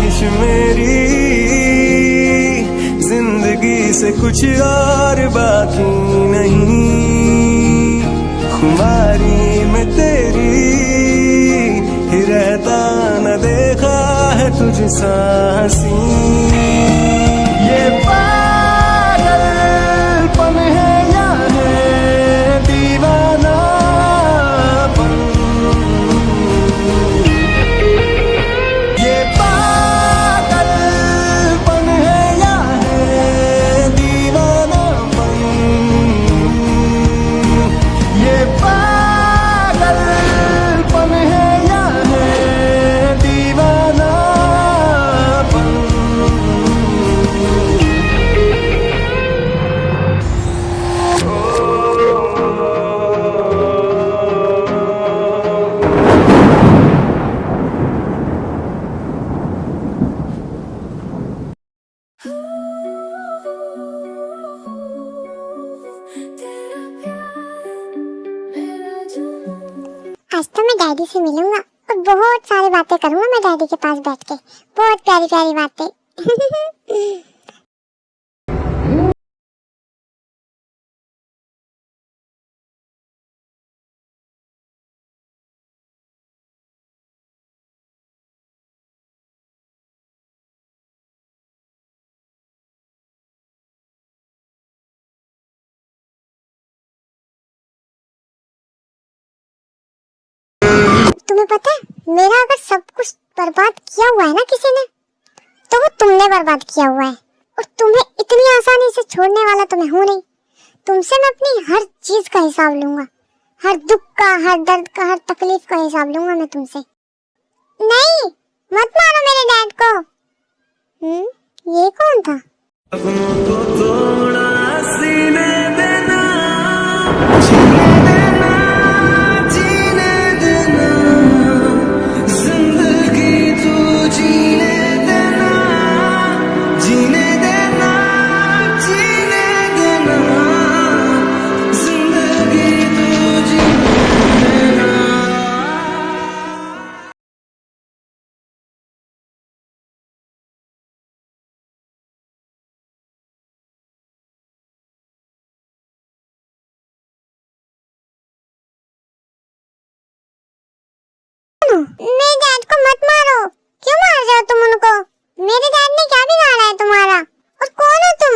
ख्वाहिश मेरी जिंदगी से कुछ और बाकी नहीं, खुमारी में तेरी ही रहता न देखा है तुझ सा हंसी। ये पागलपन है या है दीवानापन, ये पागलपन है या है दीवानापन, ये पागलपन है या है दीवानापन। आज तो मैं डैडी से मिलूंगा और बहुत सारी बातें करूंगा मैं डैडी के पास बैठ के, बहुत प्यारी प्यारी बातें। तुम्हें पता है, मेरा अगर सब कुछ बर्बाद किया हुआ है ना किसी ने, तो वो तुमने बर्बाद किया हुआ है। और तुम्हें इतनी आसानी से छोड़ने वाला तो मैं हूं नहीं। तुमसे मैं अपनी हर चीज का हिसाब लूंगा, हर दुख का, हर दर्द का, हर तकलीफ का हिसाब लूंगा मैं तुमसे। नहीं, मत मारो मेरे डैड को। ये कौन था? अपनों को थोड़ा सीने देना, जीने देना, जिंदगी तू जीने देना, जीने देना, जीने देना, जिंदगी तू जीने देना। मेरे डैड को मत मारो। क्यों मार रहे हो तुम उनको? मेरे डैड ने क्या बिगाड़ा है तुम्हारा? और कौन हो तुम?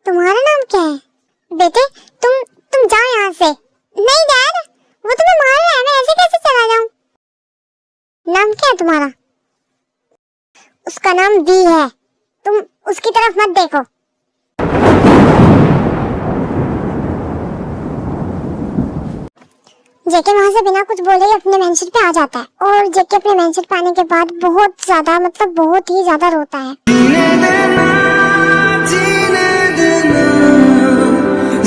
तुम्हारा नाम क्या है? बेटे तुम जाओ यहाँ से। नहीं डैड, वो तुम्हें मार रहा है, मैं ऐसे कैसे चला जाऊँ? नाम क्या है तुम्हारा? उसका नाम वी है, तुम उसकी तरफ मत देखो। जेके वहां से बिना कुछ बोले ही अपने मेंशन पे आ जाता है, और जेके अपने मेंशन पे आने के बाद बहुत ज्यादा, मतलब बहुत ही ज्यादा रोता है। जीने देना, जीने देना,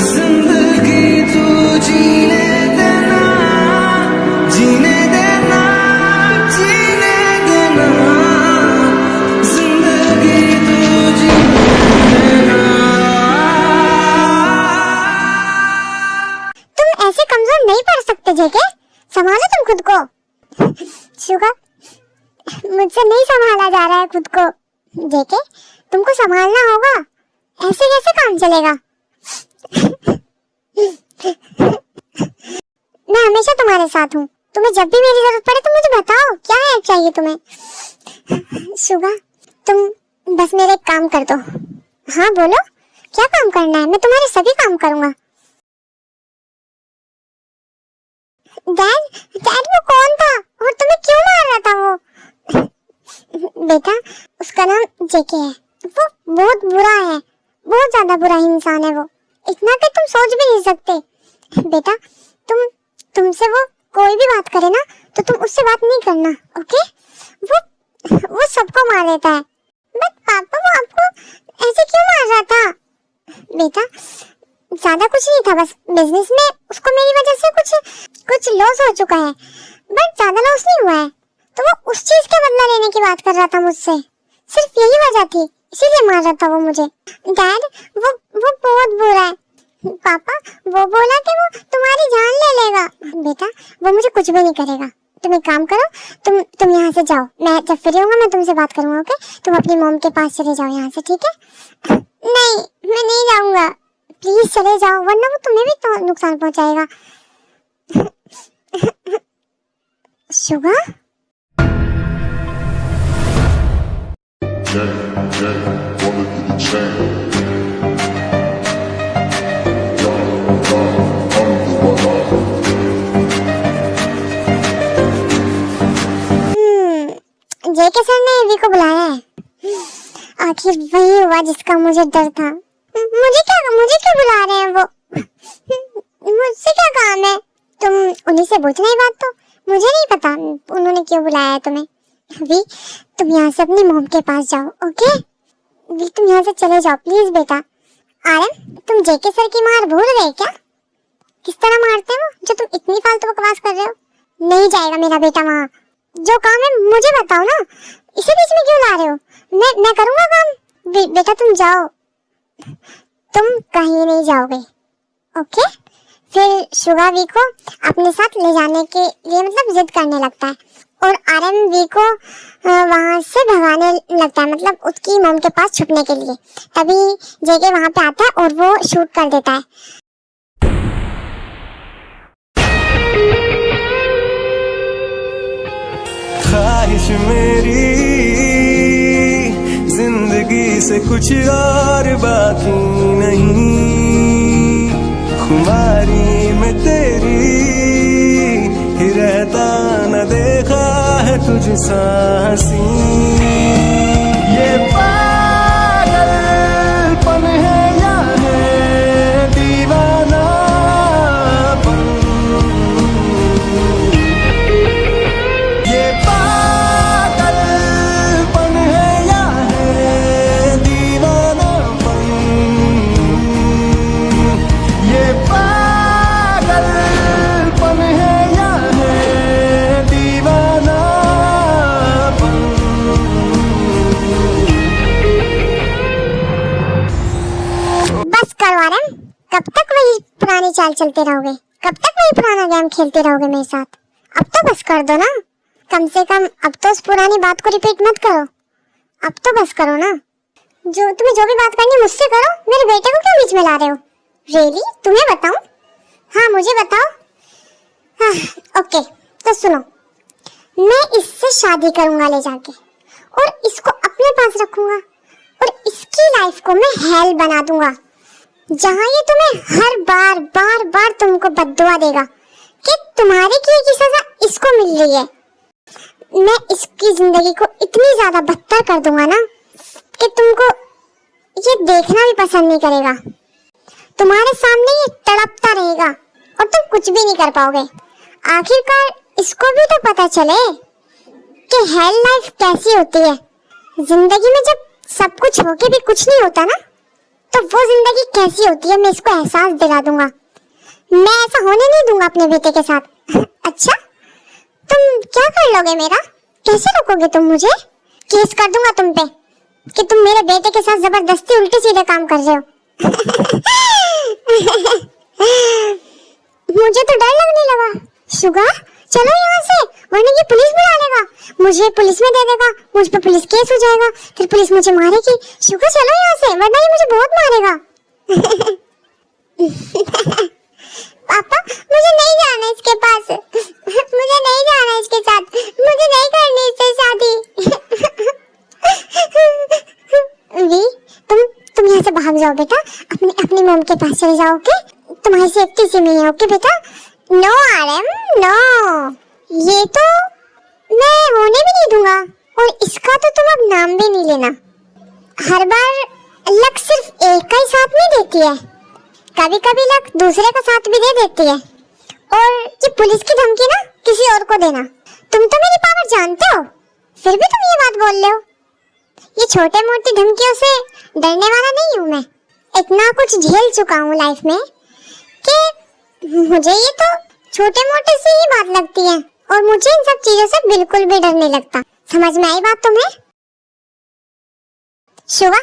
जिंदगी तू जीने देना, जीने देना, जीने देना, जिंदगी तू जीने देना। तुम ऐसे कमजोर नहीं पड़ सकते जेके, संभालो तुम खुद को। शुगर, मुझसे नहीं संभाला जा रहा है खुद को। जेके, तुमको संभालना होगा, ऐसे कैसे काम चलेगा? मैं हमेशा तुम्हारे साथ हूँ, तुम्हें जब भी मेरी जरूरत पड़े तुम मुझे बताओ, क्या है चाहिए तुम्हें? शुगर, तुम बस मेरे एक काम कर दो। हाँ बोलो, क्या काम करना है? मैं तुम्हारे सभी काम करूँगा। डैड वो कौन था और तुम्हें क्यों मार रहा था वो? बेटा, उसका नाम जेके है, वो बहुत बुरा है, बहुत ज्यादा बुरा इंसान है वो, इतना कि तुम सोच भी नहीं सकते। बेटा, तुमसे वो कोई भी बात करे ना तो तुम उससे बात नहीं करना, ओके? वो सबको मार देता है। बट पापा, वो आपको ऐसे क्यों मार रहा था? बेटा, ज्यादा कुछ नहीं था, बस बिजनेस में उसको मेरी वजह से कुछ लॉस हो चुका है, बट ज्यादा लॉस नहीं हुआ है, तो वो उस चीज के बदला लेने की बात कर रहा था मुझसे, सिर्फ यही वजह थी, इसीलिए मार रहा था वो मुझे। डैड, वो बहुत बुरा है। पापा, वो बोला कि वो तुम्हारी जान ले लेगा। बेटा, वो मुझे कुछ भी नहीं करेगा, तुम एक काम करो, तुम यहाँ से जाओ, मैं जब फ्री होऊंगा मैं तुमसे बात करूंगा, ओके? तुम अपनी मॉम के पास चले जाओ यहाँ से, ठीक है? नहीं, मैं नहीं जाऊंगा, प्लीज चले जाओ, वरना वो तुम्हें भी तो नुकसान पहुंचाएगा। शुगा, जेके सर ने एवी को बुलाया है। आखिर वही हुआ जिसका मुझे डर था। मुझे क्यों बुला रहे हैं वो? मुझसे क्या काम है? तुम उन्हीं से पूछना ही बात, तो मुझे नहीं पता उन्होंने क्यों बुलाया है तुम्हें। वी, तुम यहाँ से अपनी मॉम के पास जाओ, ओके? वी, तुम यहाँ से चले जाओ प्लीज बेटा। आरम, तुम जेके सर की मार भूल गए क्या? किस तरह मारते हैं वो, जो तुम इतनी फालतू बकवास कर रहे हो? नहीं जाएगा मेरा बेटा वहाँ। जो काम है मुझे बताओ ना, इसे बीच में क्यों ला रहे हो? मैं करूँगा काम। बेटा तुम जाओ, तुम कहीं नहीं जाओगे, ओके? फिर शुगा वी को अपने साथ ले जाने के लिए मतलब जिद करने लगता है, और आरएम वी को वहां से भगाने लगता है, मतलब उसकी मॉम के पास छुपने के लिए। तभी जेके वहां पे आता है और वो शूट कर देता है। ख्वाहिश मेरी जिंदगी से कुछ और बाकी नहीं, खुमारी में तेरी ही रहता न देखा है तुझसा हंसी। ये पागलपन है या है दीवानापन, ये पागलपन है या है दीवानापन, ये पागलपन है या है दीवानापन। बस करो आरएम, कब तक वही पुरानी चाल चलते रहोगे? कब तक वही पुराना गेम खेलते रहोगे मेरे साथ? अब तो बस कर दो ना, कम से कम अब तो उस पुरानी बात को रिपीट मत करो। अब तो बस करो ना, तुम्हें जो भी बात करनी है मुझसे करो, मेरे बेटे को क्यों बीच में ला रहे हो? रियली तुम्हें बताऊं? हाँ मुझे बताओ। हाँ, ओके तो सुनो, मैं इससे शादी करूंगा ले जाके, और इसको अपने पास रखूंगा, और इसकी लाइफ को मैं हेल बना दूंगा, जहाँ ये तुम्हें हर बार बार बार तुमको बद्दुआ देगा कि तुम्हारी की सजा इसको मिल रही है। मैं इसकी जिंदगी को इतनी ज्यादा बदतर कर दूंगा ना कि तुमको ये देखना भी पसंद नहीं करेगा। तुम्हारे सामने ये तड़पता रहेगा और तुम कुछ भी नहीं कर पाओगे। आखिरकार इसको भी तो पता चले कि हेल लाइफ कैसी होती है। जिंदगी में जब सब कुछ होके भी कुछ नहीं होता ना, तो वो जिंदगी कैसी होती है मैं इसको एहसास दिला दूंगा। मैं ऐसा होने नहीं दूंगा अपने बेटे के साथ। अच्छा, तुम क्या कर लोगे मेरा? कैसे रोकोगे तुम मुझे? केस कर दूंगा तुम पे कि तुम मेरे बेटे के साथ जबरदस्ती उल्टे सीधे काम कर रहे हो। मुझे तो डर लगने लगा। शुगा, चलो यहाँ से, वरना ये पुलिस बुला लेगा, मुझे पुलिस में दे देगा, मुझ पे पुलिस केस हो जाएगा, फिर पुलिस मुझे मारेगी। शुगा चलो यहाँ से, वरना ये मुझे बहुत मारेगा। पापा मुझे नहीं जाना इसके पास, मुझे नहीं जाना इसके साथ, मुझे नहीं करनी इससे शादी। वी, तुम यहाँ से भाग जाओ बेटा, अपनी मॉम के पास चले जाओ, ओके? तुम्हारी सेफ्टी से नहीं है, ओके बेटा? नो आरएम नो, ये तो मैं होने भी नहीं दूंगा, और इसका तो तुम अब नाम भी नहीं लेना। हर बार लक सिर्फ एक का ही साथ नहीं देती है, कभी कभी लक दूसरे का साथ भी दे देती है। और ये पुलिस की धमकी ना किसी और को देना, तुम तो मेरी पावर जानते हो, फिर भी तुम ये बात बोल रहे हो। ये छोटे मोटी धमकियों से डरने वाला नहीं हूँ मैं। इतना कुछ झेल चुका हूँ लाइफ में कि मुझे ये तो छोटे मोटे से ही बात लगती है, और मुझे इन सब चीजों से बिल्कुल भी डर नहीं लगता। समझ में आई बात तुम्हें? शुगा,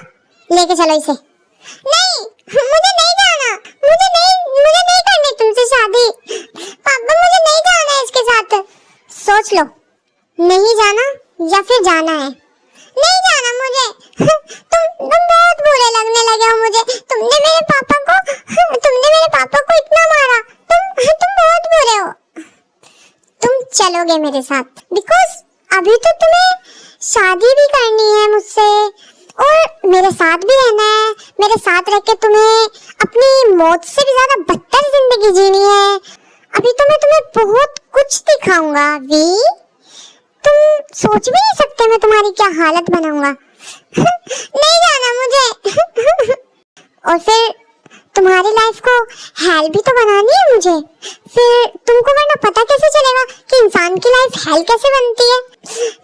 लेके चलो इसे। नहीं, मुझे नहीं जाना, मुझे नहीं करनी तुमसे शादी। पापा मुझे नहीं जाना है इसके साथ। सोच लो, नहीं जाना या फिर जाना है? नहीं जाना मुझे। तुम बहुत बुरे लगने लगे हो मुझे। तुमने मेरे पापा को इतना मारा। तुम बहुत बुरे हो। तुम चलोगे मेरे साथ, बिकॉज अभी तो तुम्हें शादी भी करनी है मुझसे और मेरे साथ भी रहना है। मेरे साथ रह के तुम्हें अपनी मौत से भी ज्यादा बदतर जिंदगी जीनी है। अभी तो मैं तुम्हें बहुत कुछ दिखाऊंगा वी। तुम सोच भी नहीं सकते मैं तुम्हारी क्या हालत बनाऊंगा। नहीं जाना मुझे। और फिर तुम्हारी लाइफ को हेल भी तो बनानी है मुझे। फिर तुमको वरना पता कैसे चलेगा कि इंसान की लाइफ हेल कैसे बनती है।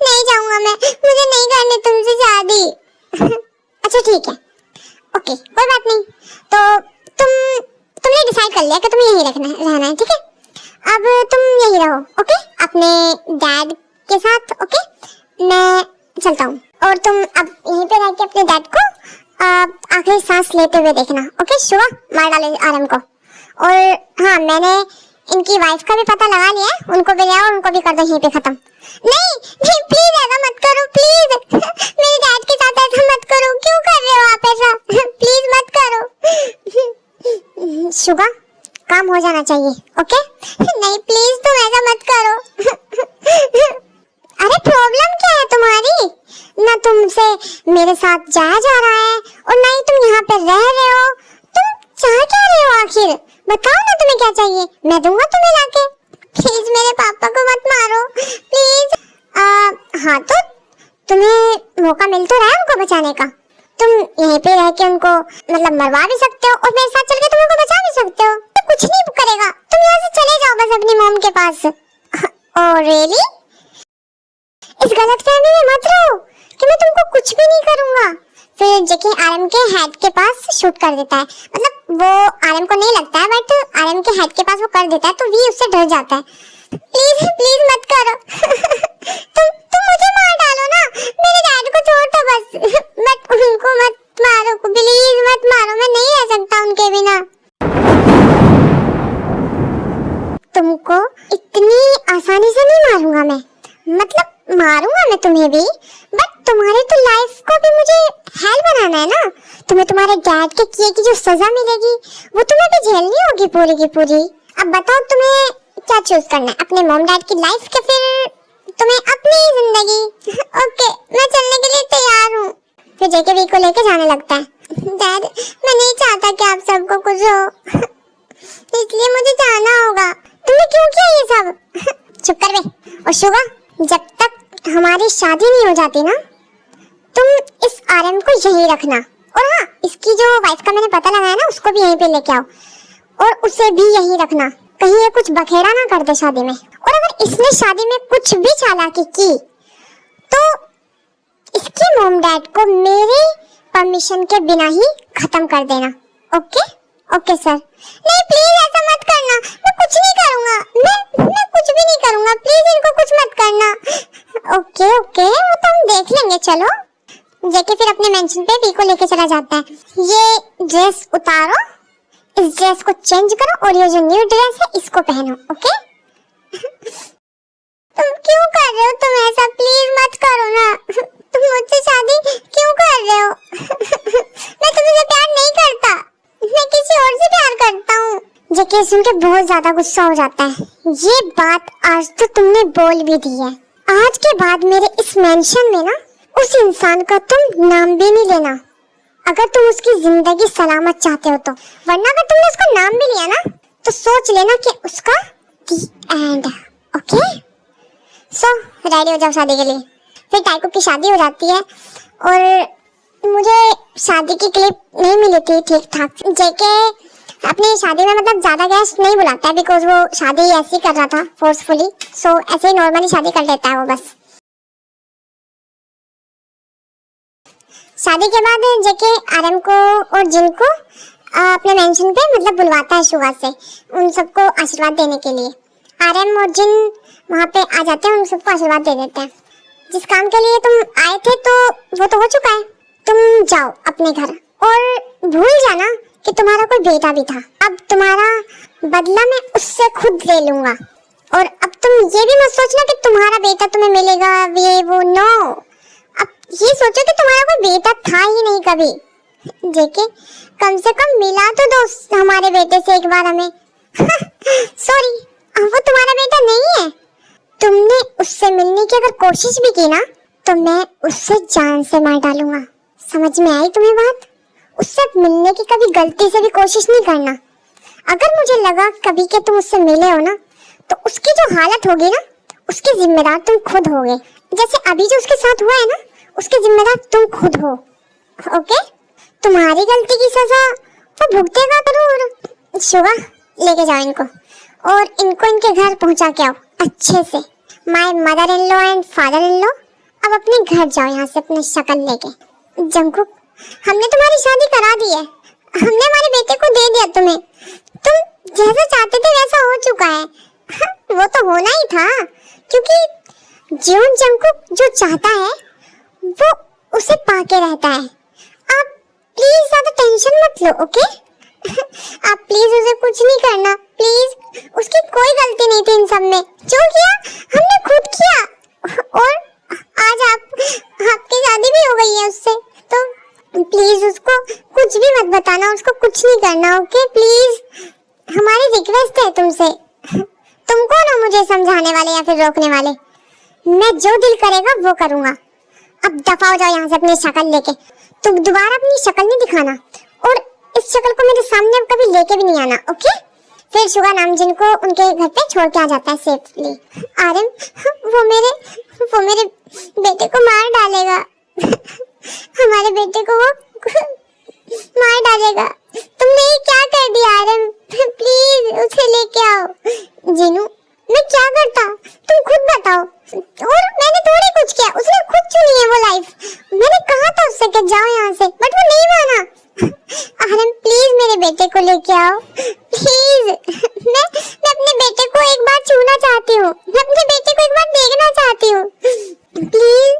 नहीं जाऊंगा मैं, मुझे नहीं करनी तुमसे शादी। अच्छा ठीक है, ओके कोई बात नहीं। तो तुमने डिसाइड कर लिया कि तुम्हें यहीं रहना है, ठीक है? अब तुम यहीं रहो, ओके, अपने डैड के साथ। ओके, मैं चलता हूँ और तुम अब यहीं पे रह के अपने डैड को आखिरी सांस लेते हुए देखना। ओके शुआ, मार डाले आरम को। और हाँ, मैंने इनकी वाइफ का भी पता लगा लिया है, उनको भी ले आओ, उनको भी कर दो यहीं पे खत्म। नहीं प्लीज ऐसा मत करो, प्लीज। मेरे डैड के साथ ऐसा मत करो। क्यों कर रहे हो आप ऐसा? प्लीज मत करो। शुगा, काम हो जाना चाहिए, ओके? नहीं प्लीज तुम ऐसा मत करो। अरे प्रॉब्लम क्या है तुम्हारी? ना तुमसे मेरे साथ जाया जा रहा है और ना ही तुम यहाँ पे रह रहे हो। तुम चाह क्या रहे हो आखिर? बताओ ना तुम्हें क्या चाहिए, मैं दूंगा तुम्हें लाके। प्लीज मेरे पापा को मत मारो, प्लीज। हाँ तो तुम्हें मौका मिल तो रहा है उनको बचाने का। तुम यहीं पे रह के उनको मतलब मरवा भी सकते हो और मेरे साथ चल के तुम उनको बचा भी सकते हो। तो कुछ नहीं करेगा, तुम यहाँ से चले जाओ बस अपनी मॉम के पास। Oh really? इस गलतफहमी में मत रहो कि मैं तुमको कुछ भी नहीं करूंगा। फिर जेके आरएम के हेड के पास शूट कर देता है। मतलब वो आरएम को नहीं लगता है, बट आरएम के हेड के पास वो कर देता है, तो वी उससे डर जाता है। प्लीज प्लीज मत करो। तुम मुझे मार डालो ना, मेरे डैड को छोड़ दो बस। मत उनको मत मारो, प्लीज मत मारो, मैं नहीं रह सकता उनके बिना। तुमको इतनी आसानी से नहीं मारूंगा मैं, मतलब मारूंगा मैं तुम्हें भी, बट तुम्हारी तो लाइफ को भी मुझे हेल बनाना है ना। तुम्हें तुम्हारे डैड के किए की जो सजा मिलेगी वो तुम्हें भी झेलनी होगी पूरी की पूरी। अब बताओ तुम्हें क्या चूज करना है, अपने मॉम डैड की लाइफ के फिर तुम्हें अपनी जिंदगी? ओके मैं चलने के लिए तैयार हूँ। फिर जेके वी को लेके जाने लगता है। डैड मैं नहीं चाहता कि आप सबको कुछ हो, इसलिए मुझे जाना होगा। तुमने क्यों किया ये सब? चुप कर बे। और शुगा, जब तक हमारी शादी नहीं हो जाती ना, तुम इस आरएम को यहीं रखना। और हाँ, इसकी जो वाइफ का मैंने पता लगाया ना, उसको भी यहीं पे लेके आओ और उसे भी यहीं रखना, कहीं ये कुछ बखेड़ा ना कर दे शादी में। और अगर इसने शादी में कुछ भी चालाकी की तो इसके मॉम डैड को मेरे परमिशन के बिना ही खत्म कर देना। Okay okay sir. नहीं प्लीज ऐसा मत करना, मैं कुछ नहीं करूंगा, मैं कुछ भी नहीं करूंगा, प्लीज इनको कुछ मत करना। ओके ओके वो तो हम देख लेंगे, चलो। जेके फिर अपने मेंशन पे वी को लेके चला जाता है। ये ड्रेस उतारो, इस ड्रेस को चेंज करो और ये जो न्यू ड्रेस है इसको पहनो। ओके? तुम क्यों कर रहे हो तुम ऐसा? प्लीज मत करो ना। तुम मुझसे शादी क्यों कर रहे हो? मैं तुमसे प्यार नहीं करता, मैं किसी और से प्यार करता हूँ। जेके सुन के बहुत ज्यादा गुस्सा हो जाता है। ये बात आज तो तुमने बोल भी दी है, आज के बाद मेरे इस मेंशन में ना उस इंसान का तुम नाम भी नहीं लेना, अगर तुम उसकी जिंदगी सलामत चाहते हो तो। वरना अगर तुमने उसका नाम भी लिया ना तो सोच लेना कि उसका दी एंड। ओके सो रेडी हो जाओ शादी के लिए। फिर टाइको की शादी हो जाती है और मुझे शादी की क्लिप नहीं मिली थी ठीक ठाक। जेके अपनी शादी में मतलब ज्यादा गेस्ट नहीं बुलाता है, बिकॉज वो शादी ऐसे ही कर रहा था फोर्सफुली। सो ऐसे ही नॉर्मली शादी कर लेता है वो बस। शादी के बाद जेके आरएम को और जिन को अपने मेंशन पे मतलब बुलवाता है शुगा से, उन सबको आशीर्वाद देने के लिए। आरएम और जिन वहाँ पे आ जाते हैं, उन सबको आशीर्वाद दे देते हैं। जिस काम के लिए तुम आए थे तो वो तो हो चुका है, तुम जाओ अपने घर और भूल जाना कि तुम्हारा कोई बेटा भी था। अब तुम्हारा बदला मैं उससे खुद ले लूंगा। और अब तुम ये भी मत सोचना कि तुम्हारा बेटा तुम्हें मिलेगा ये वो, नो। अब ये सोचो कि तुम्हारा कोई बेटा था ही नहीं कभी। जेके कम से कम मिला तो दो हमारे बेटे से एक बार हमें। सॉरी, वो तुम्हारा बेटा नहीं है। तुमने उससे मिलने की अगर कोशिश भी की ना तो मैं उससे जान से मार डालूंगा। समझ में आई तुम्हें बात? उससे मिलने की कभी गलती से भी कोशिश नहीं करना। अगर मुझे लगा कभी कि तुम उससे मिले हो ना तो उसकी जो हालत होगी ना उसकी जिम्मेदार तुम खुद होगे। जैसे अभी जो उसके साथ हुआ है ना उसके जिम्मेदार तुम खुद हो। ओके? तुम्हारी गलती की सजा वो भुगतेगा जरूर। शुगा, लेके जाओ इनको और इनको इनके घर पहुंचा के आओ अच्छे से। My mother in law and father in law, अब अपने घर जाओ यहाँ से अपनी शक्ल लेके। जंगकुक, हमने तुम्हारी शादी करा दी है, हमने हमारे बेटे को दे दिया तुम्हें। तुम जैसा चाहते थे वैसा हो चुका है। वो तो होना ही था, क्योंकि जियोन जंगकुक जो चाहता है वो उसे पाके रहता है। आप प्लीज ज्यादा टेंशन मत लो, ओके? आप प्लीज उसे कुछ नहीं करना, प्लीज। उसकी कोई गलती नहीं थी इन सब में। जो किया हमने खुद किया और आज आपकी शादी भी हो गई है उससे। तो प्लीज उसको कुछ भी मत बताना, उसको कुछ नहीं करना, ओके? प्लीज, हमारी रिक्वेस्ट है तुमसे। तुम कौन हो मुझे समझाने वाले या फिर रोकने वाले? मैं जो दिल करेगा वो करूंगा। अब दफा हो जाओ यहाँ से अपनी शक्ल लेके। तुम दोबारा अपनी शक्ल नहीं दिखाना और इस शक्ल को मेरे सामने अब कभी लेके भी नहीं आना, ओके? फिर शुगा नामजिन को उनके घर पे छोड़ के आ जाता है सेफली। आर्यन, वो मेरे बेटे को मार डालेगा। हमारे बेटे को वो मार डालेगा। तुमने ये क्या कर दिया आर्यन? प्लीज उसे लेके आओ। जीनू, मैं क्या करता तुम खुद बताओ। और मैंने थोड़ी कुछ किया, उसने खुद चुनी है वो लाइफ। मैंने कहा था उससे कि जाओ यहाँ से, बट वो नहीं माना। आर्यन, प्लीज मेरे बेटे को लेके आओ, प्लीज। मैं अपने बेटे को एक बार छूना चाहती हूँ, मैं अपने बेटे को एक बार देखना चाहती हूँ, प्लीज।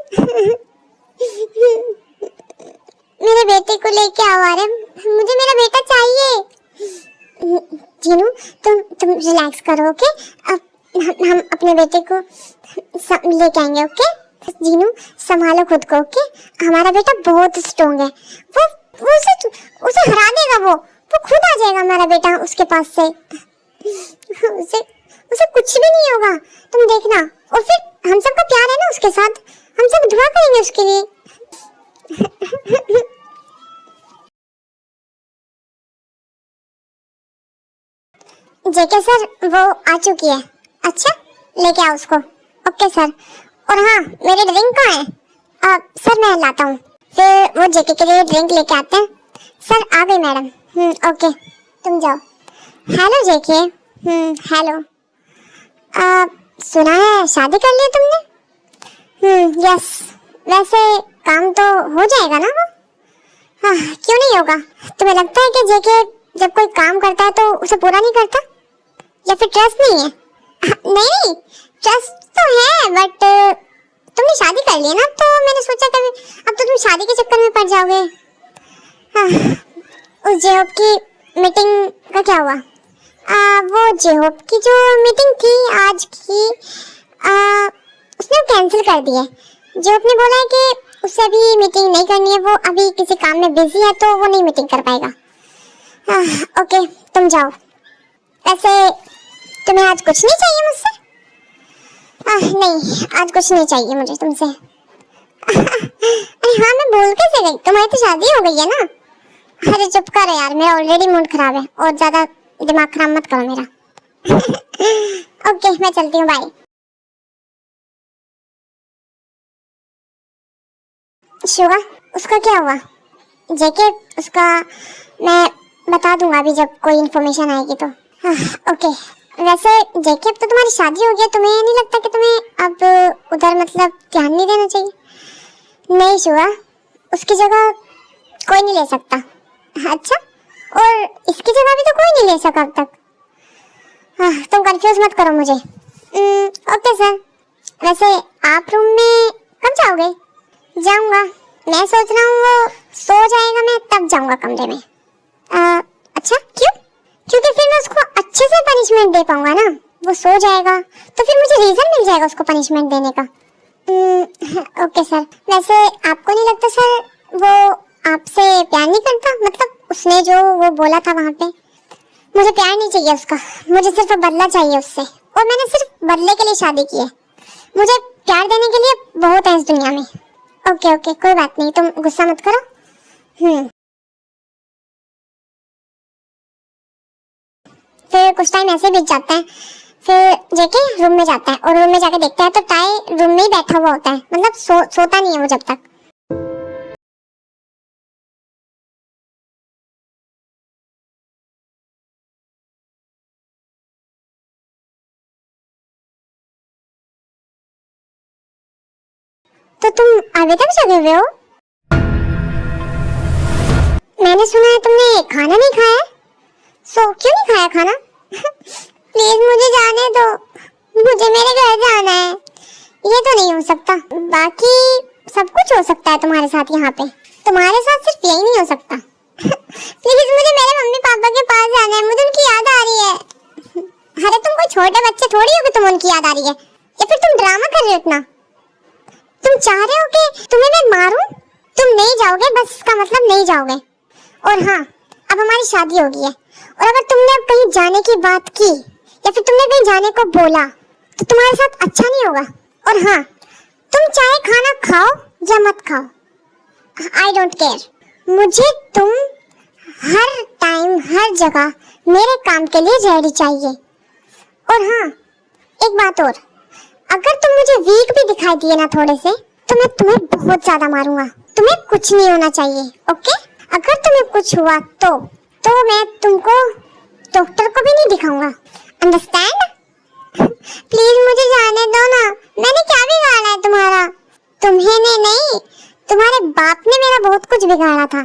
मेरे बेटे को लेके आओ आर्यन, मुझे मेरा बेटा चाहिए। जीनू, तुम रिलैक्स करो, ओके? अब हम अपने बेटे को लेके आएंगे, ओके? जीनू, संभालो खुद को, ओके? हमारा बेटा बहुत स्ट्रॉन्ग है। वो उसे हरा देगा। वो खुद आ जाएगा हमारा बेटा उसके पास से। उसे कुछ भी नहीं होगा, तुम देखना। और फिर हम सबका प्यार है ना उसके साथ, हम सब दुआ करेंगे उसके लिए। जेके सर, वो आ चुकी है। अच्छा, लेके आओ उसको। Okay sir. और हाँ, मेरे ड्रिंक कहाँ है? सर मैं लाता हूँ। फिर वो जेके के लिए ड्रिंक लेके आते हैं। सर आ गई मैडम। ओके, तुम जाओ। हेलो जेके। हेलो। सुना है शादी कर लिया तुमने? यस। वैसे काम तो हो जाएगा ना वो? क्यों नहीं होगा? तुम्हें लगता है कि जेके जब कोई काम करता है तो उसे पूरा नहीं करता, या फिर ट्रस्ट नहीं है? नहीं, ट्रस्ट तो है, बट तुमने शादी कर ली ना, तो मैंने सोचा कभी अब तो तुम शादी के चक्कर में पड़ जाओगे। उस जेहोप की मीटिंग का क्या हुआ? वो जेहोप की जो मीटिंग थी आज की, उसने कैंसिल कर दी है। जेहोप ने बोला है कि उससे अभी मीटिंग नहीं करनी है, वो अभी किसी काम में बिजी है तो वो नहीं मीटिंग कर पाएगा। ओके, तुम जाओ। वैसे तुम्हें आज कुछ नहीं चाहिए मुझसे? नहीं, आज कुछ नहीं चाहिए मुझे तुमसे। अरे हाँ, मैं बोल कैसे गई? तुम्हारी तो शादी हो गई है ना। अरे चुप कर यार, मेरा ऑलरेडी मूड खराब है और ज्यादा दिमाग खराब मत करो मेरा। ओके, मैं चलती हूँ, बाय। शुगा, उसका क्या हुआ? जेके, उसका मैं बता दूंगा अभी जब कोई इन्फॉर्मेशन आएगी तो। ओके। वैसे जेके, अब तो तुम्हारी शादी हो गई, तुम्हें नहीं लगता कि तुम्हें अब उधर मतलब ध्यान नहीं देना चाहिए? नहीं शुगा, उसकी जगह कोई नहीं ले सकता। अच्छा, और इसकी जगह भी तो कोई नहीं ले सका अब तक। तुम कंफ्यूज मत करो मुझे। Okay sir. वैसे आप रूम में कब जाओगे? जाऊंगा, मैं सोच रहा हूँ वो सो जाएगा, मैं तब जाऊंगा कमरे में। अच्छा, क्यों? क्योंकि फिर मैं उसको अच्छे से पनिशमेंट दे पाऊंगा ना, वो सो जाएगा तो फिर मुझे रीजन मिल जाएगा उसको पनिशमेंट देने का। Okay sir. वैसे आपको नहीं लगता सर वो आपसे प्यार नहीं करता? मतलब उसने जो वो बोला था वहाँ पे, मुझे प्यार नहीं चाहिए उसका, मुझे सिर्फ बदला चाहिए उससे, और मैंने सिर्फ बदले के लिए शादी की है। मुझे प्यार देने के लिए बहुत है इस दुनिया में। ओके ओके कोई बात नहीं, तुम गुस्सा मत करो। फिर कुछ टाइम ऐसे बीत जाता है, फिर जेके रूम में जाता है और रूम में जाके देखता है तो टाई रूम में ही बैठा हुआ होता है, मतलब सोता नहीं है वो जब तक। तो तुम अभी तक जगे हुए हो? मैंने सुना है तुमने खाना नहीं खाया। सो क्यों नहीं खाया खाना? प्लीज मुझे जाने दो, मुझे मेरे घर जाना है। ये तो नहीं हो सकता, बाकी सब कुछ हो सकता है तुम्हारे साथ यहाँ पे, तुम्हारे साथ सिर्फ यही नहीं हो सकता। प्लीज मुझे मेरे मम्मी पापा के पास जाना है, मुझे उनकी याद आ रही है। अरे तुम कोई छोटे बच्चे थोड़ी हो कि तुम उनकी याद आ रही है, या फिर तुम ड्रामा कर रहे हो इतना? तुम चाह रहे हो कि तुम्हें मैं मारूं? तुम नहीं जाओगे, बस इसका मतलब नहीं जाओगे। और हाँ, अब हमारी शादी हो गई है, और अगर तुमने अब कहीं जाने की बात की या फिर तुमने कहीं जाने को बोला तो तुम्हारे साथ अच्छा नहीं होगा। और हाँ, तुम चाहे खाना खाओ या मत खाओ, आई डोंट केयर। मुझे तुम हर टाइम हर जगह मेरे काम के लिए रेडी चाहिए। और हाँ, एक बात और, अगर तुम मुझे वीक भी दिखाई दिए ना थोड़े से, तो मैं तुम्हें बहुत ज्यादा मारूंगा। तुम्हें कुछ नहीं होना चाहिए, ओके? अगर तुम्हें कुछ हुआ तो मैं तुमको डॉक्टर को भी नहीं दिखाऊंगा, अंडरस्टैंड? प्लीज मुझे जाने दो ना, मैंने क्या बिगाड़ा है तुम्हारा? तुम्हें नहीं, तुम्हारे बाप ने मेरा बहुत कुछ बिगाड़ा था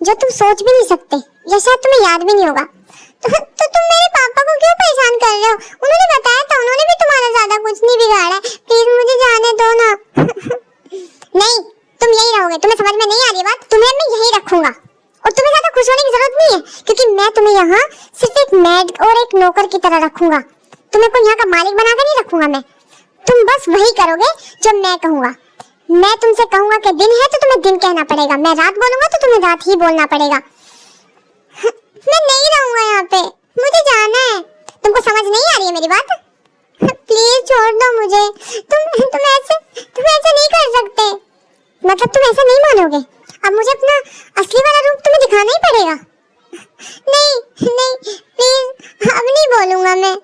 जो तुम सोच भी नहीं सकते, या शायद तुम्हें याद भी नहीं होगा। तो तुम मेरे पापा को क्यों परेशान कर रहे हो? उन्होंने बताया था, उन्होंने भी तुम्हारा ज्यादा कुछ नहीं बिगाड़ा है। प्लीज मुझे जाने दो ना। नहीं, तुम यही रहोगे, तुम्हें समझ में नहीं आ रही बात? तुम्हें मैं यही रखूंगा, और तुम्हें ज्यादा खुश होने की जरूरत नहीं है, क्योंकि मैं तुम्हें यहाँ सिर्फ एक मेड और एक नौकर की तरह रखूंगा। तुम्हें कोई यहाँ का मालिक बनाकर नहीं रखूंगा मैं। तुम बस वही करोगे जो मैं कहूंगा। मैं तुमसे कहूंगा कि दिन है तो तुम्हें दिन कहना पड़ेगा, मैं रात बोलूंगा तो तुम्हें रात ही बोलना पड़ेगा। मैं नहीं रहूंगा यहाँ पे, मुझे जाना है। तुमको समझ नहीं आ रही है मेरी बात? प्लीज छोड़ दो मुझे। तुम ऐसा नहीं कर सकते। मतलब तुम ऐसा नहीं मानोगे? अब मुझे अपना असली वाला रूप तुम्हें दिखाना ही पड़ेगा। नहीं प्लीज, अब नहीं बोलूंगा मैं।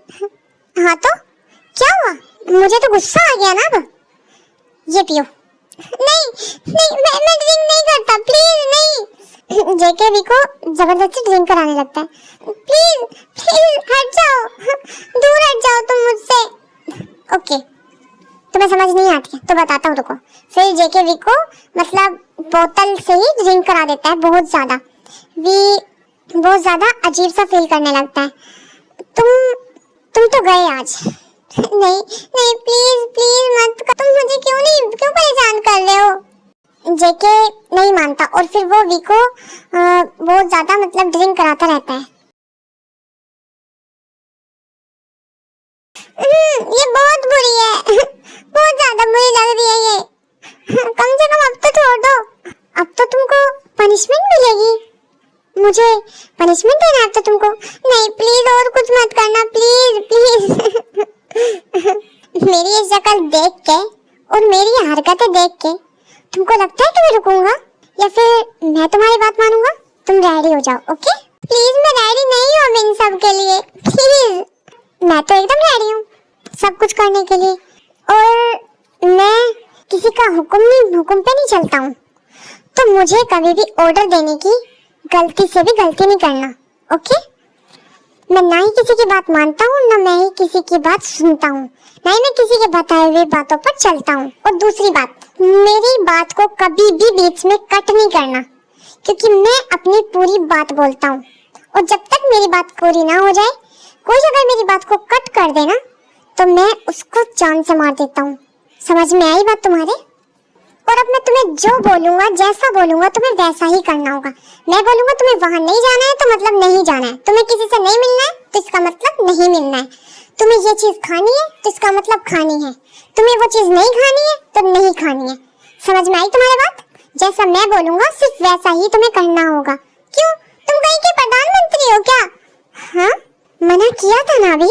हाँ तो क्या हुआ? मुझे तो गुस्सा आ गया ना अब। ये पियो। नहीं मैं ड्रिंक नहीं करता, प्लीज नहीं। जेके भी को जबरदस्ती ड्रिंक कराने लगता है। प्लीज हट जाओ, दूर हट जाओ तुम मुझसे। ओके, तुम्हें समझ नहीं आती है तो बताता हूँ, रुको। फिर जेके वी को मतलब बोतल से ही ड्रिंक करा देता है बहुत ज्यादा। वी बहुत ज्यादा अजीब सा फील करने लगता है। तुम तो गए आज। नहीं प्लीज मत, तुम मुझे क्यों परेशान कर रहे हो? जेके नहीं मानता और फिर वो वी को बहुत ज्यादा मतलब ड्रिंक कराता रहता है। ये बहुत बुरी है, बहुत ज्यादा बुरी लग रही है ये। कम से कम अब तो छोड़ दो, अब तो तुमको पनिशमेंट मिलेगी। मुझे पनिशमेंट देना है तो तुमको? नहीं प्लीज, और कुछ मत करना प्लीज। मेरी ये शक्ल देख के और मेरी ये हरकतें देख के तुमको लगता है कि मैं रुकूंगा या फिर मैं तुम्हारी बात मानूंगा? तुम रेडी हो जाओ, ओके? प्लीज मैं रेडी नहीं हूँ इन सब के लिए, प्लीज। मैं तो एकदम रेडी हूँ सब कुछ करने के लिए, और मैं किसी का हुक्म पे नहीं चलता हूँ। तो मुझे कभी भी ऑर्डर देने की गलती से भी गलती नहीं करना, ओके? मैं ना ही किसी की बात मानता हूँ, ना मैं ही किसी की बात सुनता हूँ, ना ही मैं किसी के बताए हुए बातों पर चलता हूँ। और दूसरी बात, मेरी बात को कभी भी बीच में कट नहीं करना, क्योंकि मैं अपनी पूरी बात बोलता हूँ, और जब तक मेरी बात पूरी ना हो जाए, कोई अगर मेरी बात को कट कर देना तो मैं उसको जान से मार देता हूँ। समझ में आई बात तुम्हारे? और अब मैं तुम्हें जो बोलूंगा, जैसा बोलूंगा, तुम्हें वैसा ही करना होगा। मैं बोलूंगा तुम्हें वहां नहीं जाना है तो मतलब नहीं जाना है, तुम्हें किसी से नहीं मिलना है तो इसका मतलब नहीं मिलना है, तुम्हें ये चीज खानी है तो इसका मतलब खानी है, तुम्हें वो चीज नहीं खानी है तो नहीं खानी है। समझ में आई तुम्हारी बात? जैसा मैं बोलूंगा सिर्फ वैसा ही तुम्हें करना होगा। क्यों, तुम कहीं के प्रधानमंत्री हो क्या? हाँ, मना किया था ना अभी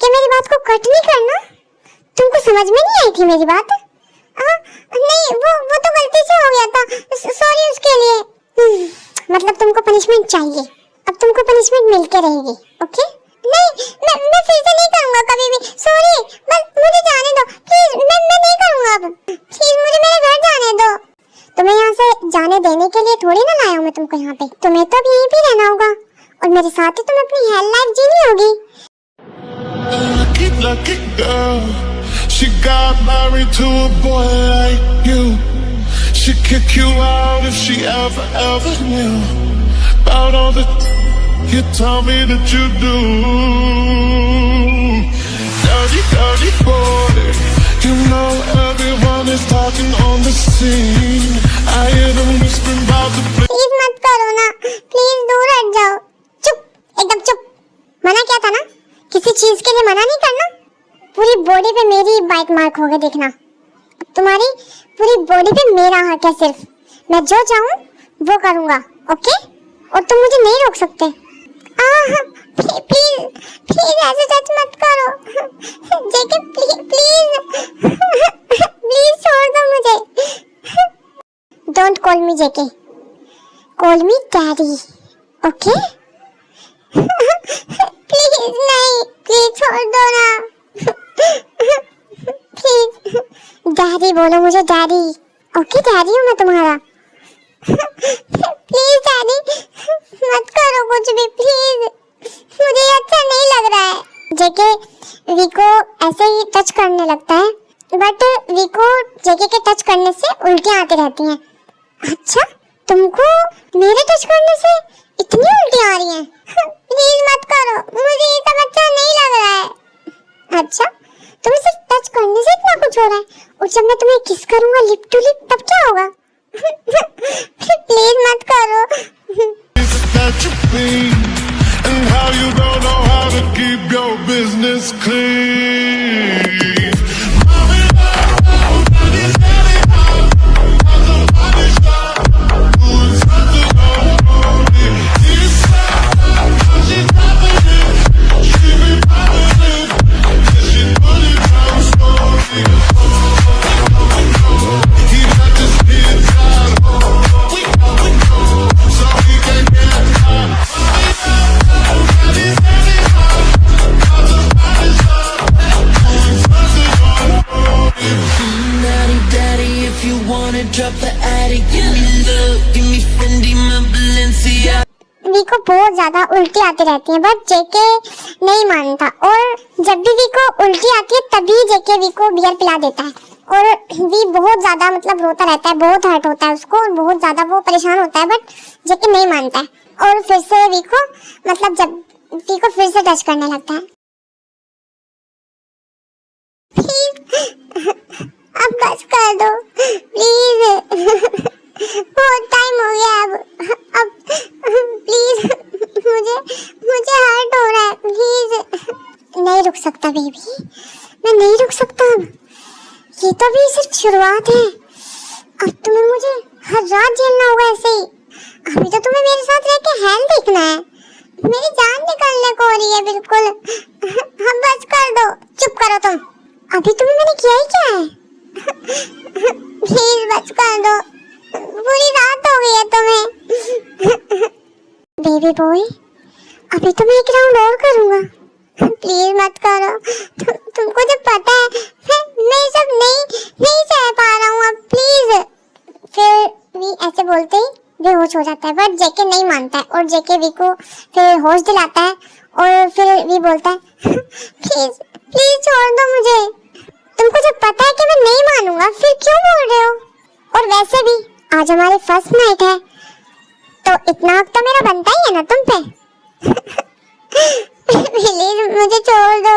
कि मेरी बात को कट नहीं करना। तुमको समझ में नहीं आई थी मेरी बात? नहीं, वो तो गलती से हो गया था, सॉरी उसके लिए। मतलब तुमको पनिशमेंट चाहिए, अब तुमको पनिशमेंट मिलके रहेगी, ओके? नहीं, मैं फिर से नहीं करूंगा कभी भी, सॉरी, बस मुझे जाने दो प्लीज, मैं नहीं करूंगा अब, प्लीज मुझे मेरे घर जाने दो। तुम्हें यहाँ से जाने देने के लिए थोड़ी ना लाया हूँ मैं तुमको यहाँ पे, तुम्हें तो अब यहीं पे रहना होगा और मेरे साथ ही तुम अपनी हेल लाइफ जीनी होगी। Lucky girl, she got married to a boy like you. She'd kick you out if she ever knew about all the you tell me that you do. Dirty boy, you know everyone is talking on the scene. I hear them whispering about the place. Please मत करो ना, please दूर हट जाओ। चुप, एकदम चुप। मना क्या था ना, किसी चीज के लिए मना नहीं करना। पूरी बॉडी पे मेरी बाइट मार्क हो गए, देखना। तुम्हारी पूरी बॉडी पे मेरा हक है सिर्फ, मैं जो चाहूँ वो करूँगा, ओके? और तुम मुझे नहीं रोक सकते। प्लीज प्लीज ऐसे टच मत करो जेके, प्लीज प्लीज छोड़ दो मुझे। Don't call me JK, call me daddy, okay? Please नहीं, प्लीज छोड़ दो ना, प्लीज डैडी बोलो मुझे, डैडी, ओके? डैडी हूँ मैं तुम्हारा। प्लीज डैडी मत करो कुछ भी, प्लीज, मुझे अच्छा नहीं लग रहा है। जेके वीको ऐसे ही टच करने लगता है, बट वीको जेके के टच करने से उल्टियाँ आती रहती हैं। अच्छा, तुमको मेरे टच करने से इतनी उल्टियाँ आ रही हैं? प्लीज मत करो, मुझे ये सब अच्छा नहीं लग रहा है। अच्छा, तुम्हें सिर्फ टच करने से इतना कुछ हो रहा है, और जब मैं तुम्हें किस करूंगा लिप टू लिप तब क्या होगा? प्लीज मत करो। That you mean, and how you don't know how to keep your business clean. वीको बहुत ज्यादा उल्टी आती रहती है, बट जेके नहीं मानता, और जब भी वीको उल्टी आती है तभी जेके वीको बियर पिला देता है, और वी बहुत ज्यादा मतलब रोता रहता है, बहुत हर्ट होता है उसको, और बहुत ज्यादा वो परेशान होता है, बट जेके नहीं मानता है, और फिर से वीको मतलब जब वीको फिर से टच करने लगता है। अब बस कर दो प्लीज, बहुत टाइम हो गया अब प्लीज, मुझे हर्ट हो रहा है, प्लीज। नहीं रुक सकता बेबी, मैं नहीं रुक सकता अब, ये तो भी सिर्फ शुरुआत है, अब तुम्हें मुझे हर रात झेलना होगा ऐसे ही। अभी तो तुम्हें मेरे साथ रह के हेल देखना है, मेरी जान निकलने को हो रही है बिल्कुल। हम बस कर दो, चुप करो तुम, अभी तुम्हें मैंने किया ही क्या है? प्लीज बस कर दो, पूरी रात हो गई है तुम्हें। बेबी बॉय, अभी तो मैं एक राउंड और करूंगा, प्लीज मत करो। तुमको जब पता है मैं सब नहीं सह पा रहा हूँ अब, प्लीज। फिर वी ऐसे बोलते ही बेहोश हो जाता है, बट जेके नहीं मानता है, और जेके वी को फिर होश दिलाता है, और फिर वी बोलता है प्लीज छोड़ दो मुझे। तुमको जब पता है कि मैं नहीं मानूंगा फिर क्यों बोल रहे हो? और वैसे भी आज हमारी फर्स्ट नाइट है, तो इतना हक तो मेरा बनता ही है ना तुम पे। प्लीज मुझे छोड़ दो।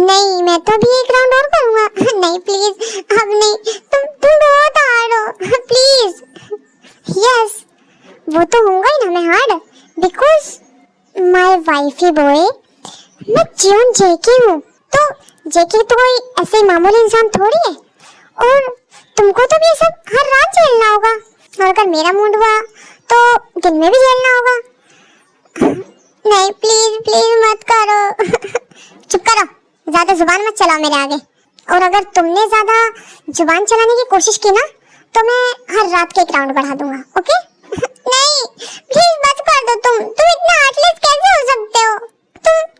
नहीं, मैं तो भी एक राउंड और करूंगा। नहीं प्लीज, अब नहीं, तुम बहुत हार्ड हो, प्लीज। यस, वो तो होगा ही ना मैं hard, because my wifey boy, मैं जियोन जेके हूँ, जेके तो कोई ऐसे मामूली इंसान थोड़ी है, और तुमको तो भी ये सब हर रात झेलना होगा, और अगर मेरा मूड हुआ तो दिन में भी झेलना होगा। नहीं प्लीज प्लीज मत करो। चुप करो, ज्यादा जुबान मत चलाओ मेरे आगे, और अगर तुमने ज्यादा जुबान चलाने की कोशिश की ना तो मैं हर रात के 1 राउंड बढ़ा दूंगा, ओके? नहीं प्लीज मत कर दो, तुम इतना हार्टलेस कैसे हो सकते हो?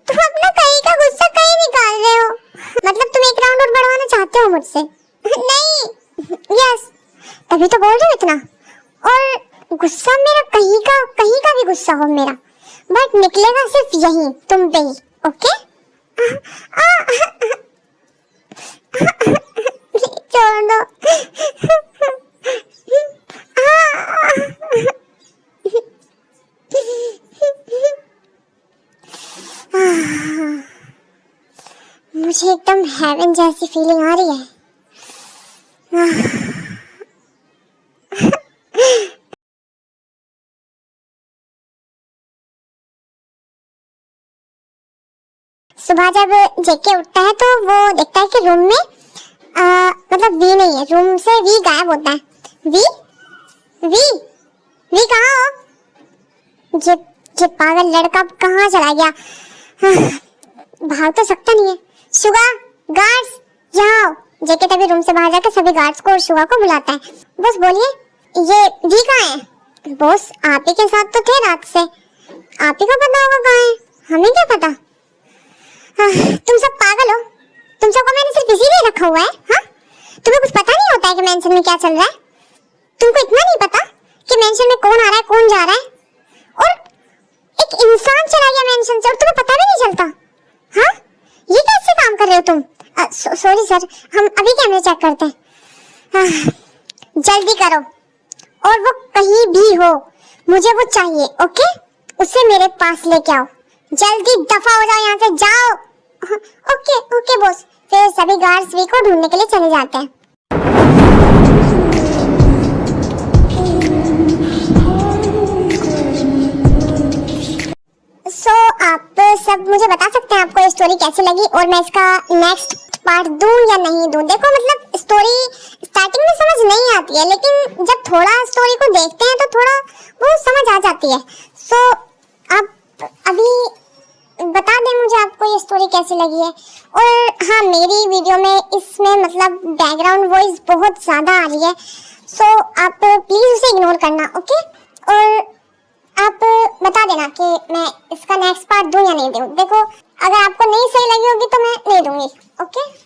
तुम अपना कहीं का गुस्सा कहीं निकाल रहे हो, मतलब तुम 1 राउंड और बढ़वाना चाहते हो मुझसे? नहीं, यस, तभी तो बोल रही हूँ इतना। और गुस्सा मेरा कहीं का भी गुस्सा हो मेरा, बट निकलेगा सिर्फ यही तुम पे ही, ओके? छोड़ दो। मुझे एकदम हेवन जैसी फीलिंग आ रही है। सुबह जब जेके उठता है तो वो देखता है कि रूम में मतलब वी नहीं है, रूम से वी गायब होता है। वी वी वी कहाँ हो? ये पागल लड़का कहाँ चला गया? भाग तो सकता नहीं है। शुगा, गार्ड्स यहाँ आओ। जेके तभी रूम से बाहर जाकर सभी गार्ड्स को और शुगा को बुलाता है। बॉस बोलिए, ये वी कहाँ है? बॉस आप ही के साथ तो थे रात से, आप ही को पता होगा कहाँ है, हमें क्या पता? तुम सब पागल हो, तुम सबको मैंने सिर्फ इसीलिए रखा हुआ है। हाँ, तुम्हें कुछ पता नहीं होता है कि मेंशन में क्या चल रहा है? तुमको इतना नहीं पता कि मेंशन में कौन आ रहा है कौन जा रहा है, और एक इंसान चला गया मेंशन से और तुम्हें पता भी नहीं चलता? हाँ, ये कैसे काम कर रहे हो तुम? सॉरी सर, हम अभी कैमरे चेक करते हैं। जल्दी करो, और वो कहीं भी हो मुझे वो चाहिए, ओके? उसे मेरे पास लेके आओ, जल्दी दफा हो जाओ यहाँ से, जाओ। Okay okay boss. फिर सभी गार्ड्स वी को ढूंढने के लिए चले जाते हैं। आप सब मुझे बता सकते हैं आपको ये स्टोरी कैसी लगी, और मैं इसका नेक्स्ट पार्ट दूं या नहीं दूं? देखो मतलब स्टोरी स्टार्टिंग में समझ नहीं आती है, लेकिन जब थोड़ा स्टोरी को देखते हैं तो थोड़ा वो समझ आ जाती है। सो आप अभी बता दें मुझे आपको ये स्टोरी कैसी लगी है। और हाँ, मेरी वीडियो में इसमें मतलब बैकग्राउंड वॉइस बहुत ज़्यादा आ रही है, सो आप प्लीज़ उसे इग्नोर करना, ओके? और आप बता देना कि मैं इसका नेक्स्ट पार्ट दूं या नहीं दूं। देखो अगर आपको नहीं सही लगी होगी तो मैं नहीं दूंगी, ओके?